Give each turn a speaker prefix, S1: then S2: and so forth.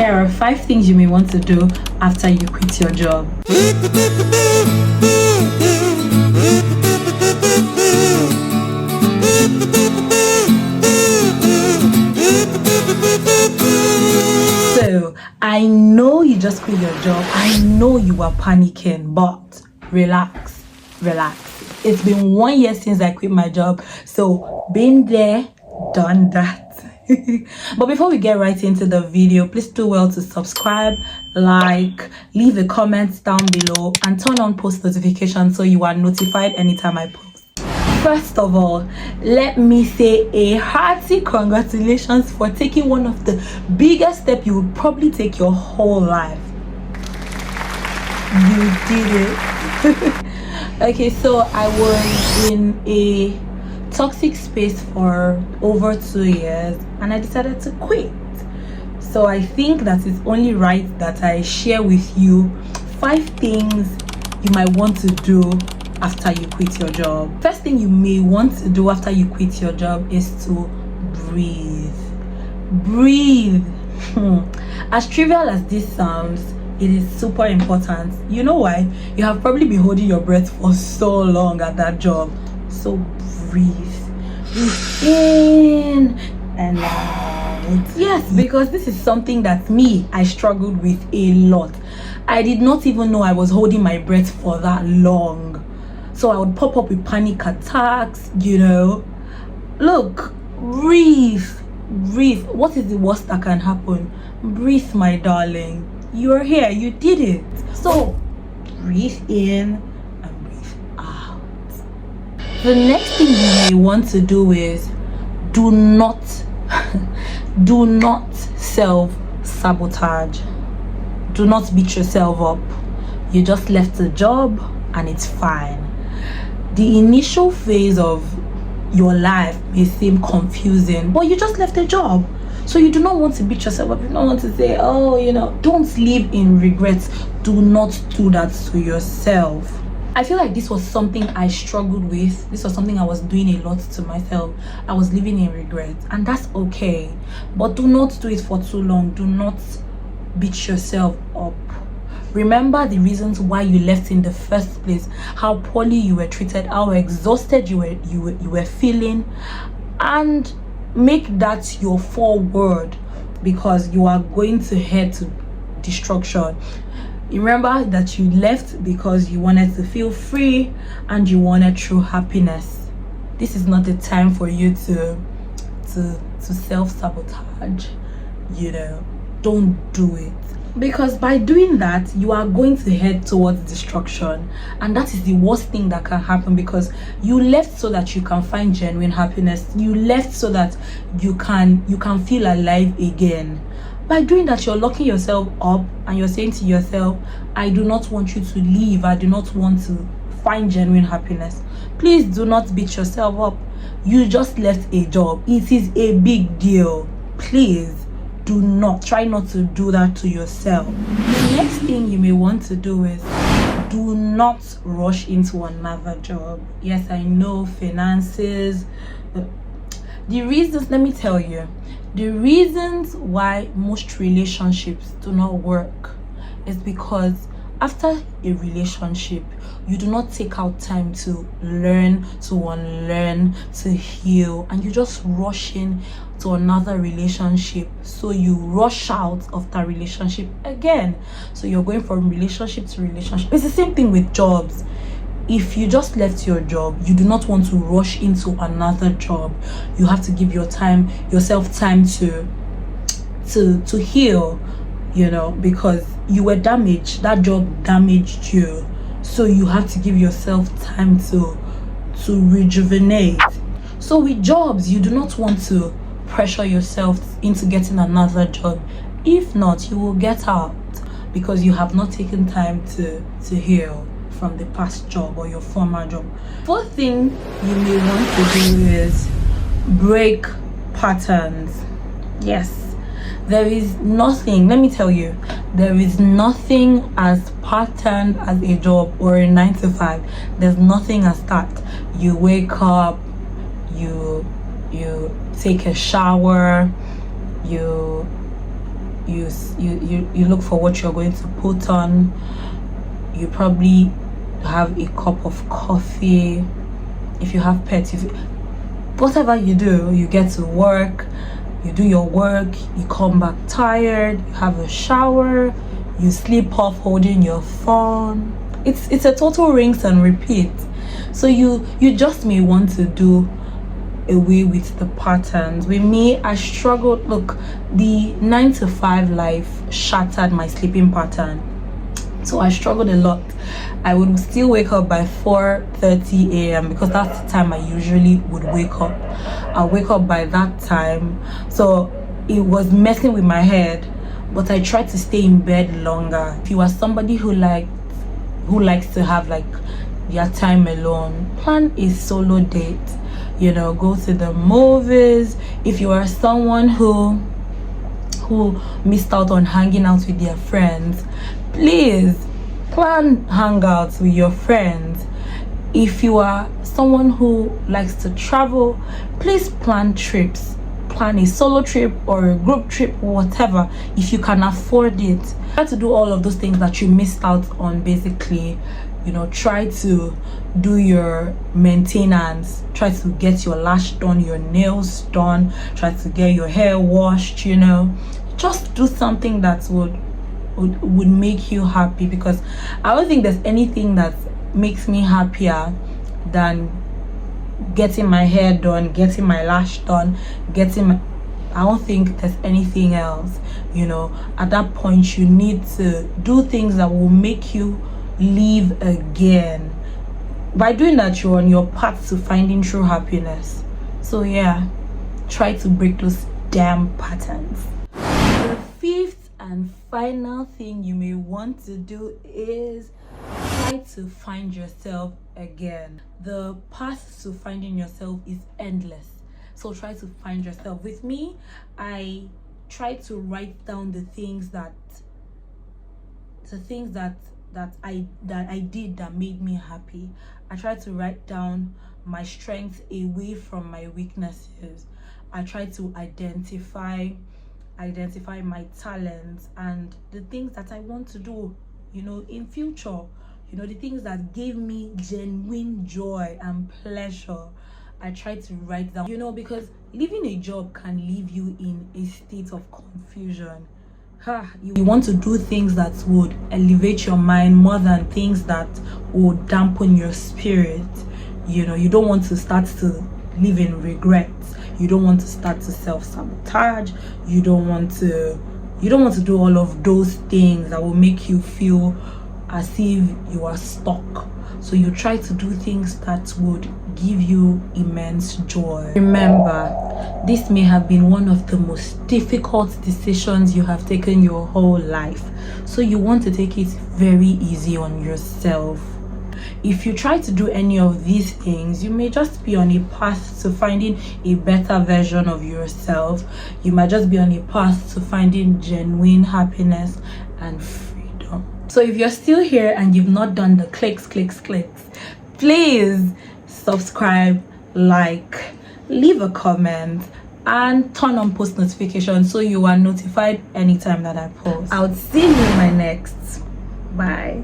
S1: Here are 5 things you may want to do after you quit your job. So, I know you just quit your job. I know you are panicking, but relax. It's been 1 year since I quit my job. So, been there, done that. But before we get right into the video, please do well to subscribe, like, leave a comment down below, and turn on post notifications so you are notified anytime I post. First of all, let me say a hearty congratulations for taking one of the biggest steps you would probably take your whole life. You did it. Okay, so I was in a toxic space for over 2 years and I decided to quit. So I think that it's only right that I share with you 5 things you might want to do after you quit your job. First thing you may want to do after you quit your job is to breathe. As trivial as this sounds, it is super important. You know why? You have probably been holding your breath for so long at that job. So breathe in and out. Yes, because this is something that I struggled with a lot. I did not even know I was holding my breath for that long. So I would pop up with panic attacks, Look, breathe. What is the worst that can happen? Breathe, my darling. You're here, you did it. So breathe in and breathe out. The next thing you may want to do is do not self-sabotage. Do not beat yourself up. You just left the job and it's fine. The initial phase of your life may seem confusing, but you just left a job. So you do not want to beat yourself up. You don't want to say, don't live in regrets. Do not do that to yourself. I feel like this was something I struggled with. This was something I was doing a lot to myself. I was living in regret, and that's okay. But do not do it for too long. Do not beat yourself up. Remember the reasons why you left in the first place, how poorly you were treated, how exhausted you were feeling, and make that your forward, because you are going to head to destruction. Remember that you left because you wanted to feel free and you wanted true happiness. This is not the time for you to self-sabotage. Don't do it, because by doing that you are going to head towards destruction, and that is the worst thing that can happen, because you left so that you can find genuine happiness. You left so that you can feel alive again. By doing that, you're locking yourself up and you're saying to yourself, I do not want you to leave. I do not want to find genuine happiness. Please do not beat yourself up. You just left a job. It is a big deal. Please try not to do that to yourself. The next thing you may want to do is do not rush into another job. Yes, I know finances. The reasons, let me tell you, the reasons why most relationships do not work is because after a relationship, you do not take out time to learn, to unlearn, to heal, and you just rush in to another relationship. So you rush out of that relationship again. So you're going from relationship to relationship. It's the same thing with jobs. If you just left your job, you do not want to rush into another job. You have to give yourself time to heal, because you were damaged. That job damaged you. So you have to give yourself time to rejuvenate. So with jobs, you do not want to pressure yourself into getting another job. If not, you will get out because you have not taken time to heal from the past job or your former job. Fourth thing you may want to do is break patterns. Yes, there is nothing, let me tell you, there is nothing as patterned as a job or a 9 to 5. There's nothing as that. You wake up, you take a shower, you you look for what you're going to put on. You probably have a cup of coffee. If you have pets, whatever you do, you get to work, you do your work, you come back tired, you have a shower, you sleep off holding your phone. It's a total rinse and repeat. So you just may want to do away with the patterns. With me, I struggled. Look, the 9 to 5 life shattered my sleeping pattern, so I struggled a lot. I would still wake up by 4:30 a.m. because that's the time I usually would wake up. I'll wake up by that time, so it was messing with my head. But I tried to stay in bed longer. If you are somebody who likes to have like your time alone, plan a solo date. Go to the movies. If you are someone who missed out on hanging out with their friends, please plan hangouts with your friends. If you are someone who likes to travel, please plan trips. Plan a solo trip or a group trip, whatever, if you can afford it. Try to do all of those things that you missed out on. Basically, try to do your maintenance, try to get your lash done, your nails done, try to get your hair washed. Just do something that would make you happy, because I don't think there's anything that makes me happier than getting my hair done, getting my lash done, I don't think there's anything else. At that point, you need to do things that will make you live again. By doing that, you're on your path to finding true happiness. So yeah, try to break those damn patterns. The fifth and final thing you may want to do is try to find yourself again. The path to finding yourself is endless, so try to find yourself. With me, I try to write down the things that I did that made me happy. I try to write down my strengths away from my weaknesses. I try to identify my talents and the things that I want to do in future, the things that gave me genuine joy and pleasure. I try to write down, because leaving a job can leave you in a state of confusion. You want to do things that would elevate your mind more than things that would dampen your spirit. You don't want to start to live in regret. You don't want to start to self-sabotage. You don't want to do all of those things that will make you feel as if you are stuck. So you try to do things that would give you immense joy. Remember, this may have been one of the most difficult decisions you have taken your whole life. So you want to take it very easy on yourself. If you try to do any of these things, you may just be on a path to finding a better version of yourself. You might just be on a path to finding genuine happiness and freedom. So if you're still here and you've not done the clicks, please subscribe, like, leave a comment, and turn on post notifications so you are notified anytime that I post. I'll see you in my next. Bye.